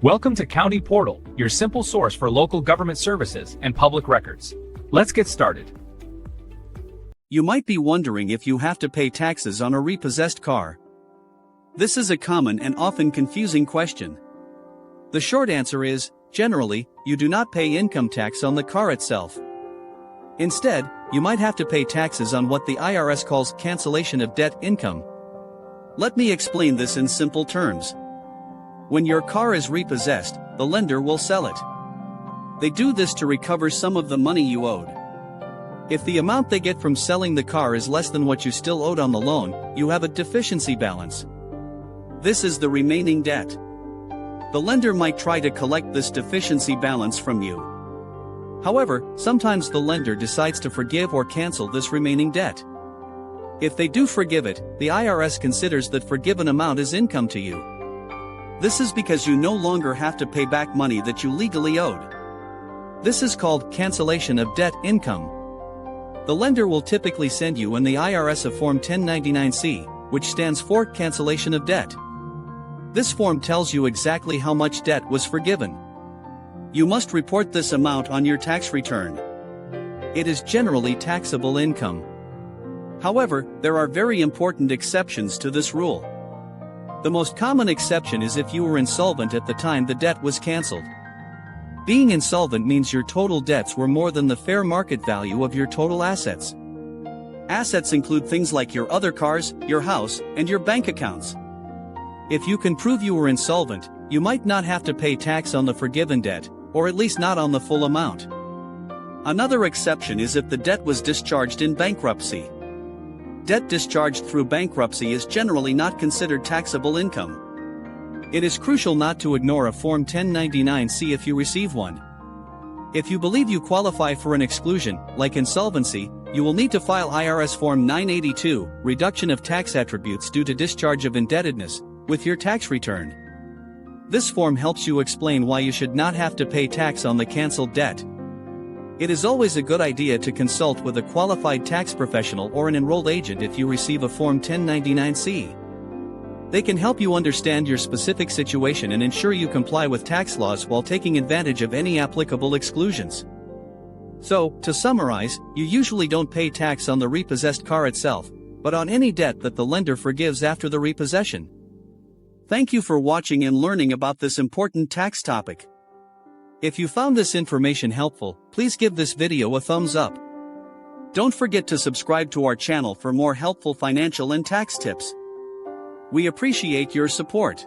Welcome to County Portal, your simple source for local government services and public records. Let's get started. You might be wondering if you have to pay taxes on a repossessed car. This is a common and often confusing question. The short answer is, generally, you do not pay income tax on the car itself. Instead, you might have to pay taxes on what the IRS calls cancellation of debt income. Let me explain this in simple terms. When your car is repossessed, the lender will sell it. They do this to recover some of the money you owed. If the amount they get from selling the car is less than what you still owed on the loan, you have a deficiency balance. This is the remaining debt. The lender might try to collect this deficiency balance from you. However, sometimes the lender decides to forgive or cancel this remaining debt. If they do forgive it, the IRS considers that forgiven amount as income to you. This is because you no longer have to pay back money that you legally owed. This is called cancellation of debt income. The lender will typically send you and the IRS a Form 1099-C, which stands for cancellation of debt. This form tells you exactly how much debt was forgiven. You must report this amount on your tax return. It is generally taxable income. However, there are very important exceptions to this rule. The most common exception is if you were insolvent at the time the debt was canceled. Being insolvent means your total debts were more than the fair market value of your total assets. Assets include things like your other cars, your house, and your bank accounts. If you can prove you were insolvent, you might not have to pay tax on the forgiven debt, or at least not on the full amount. Another exception is if the debt was discharged in bankruptcy. Debt discharged through bankruptcy is generally not considered taxable income. It is crucial not to ignore a Form 1099-C if you receive one. If you believe you qualify for an exclusion, like insolvency, you will need to file IRS Form 982, Reduction of Tax Attributes Due to Discharge of Indebtedness, with your tax return. This form helps you explain why you should not have to pay tax on the canceled debt. It is always a good idea to consult with a qualified tax professional or an enrolled agent if you receive a Form 1099-C. They can help you understand your specific situation and ensure you comply with tax laws while taking advantage of any applicable exclusions. So, to summarize, you usually don't pay tax on the repossessed car itself, but on any debt that the lender forgives after the repossession. Thank you for watching and learning about this important tax topic. If you found this information helpful, please give this video a thumbs up. Don't forget to subscribe to our channel for more helpful financial and tax tips. We appreciate your support.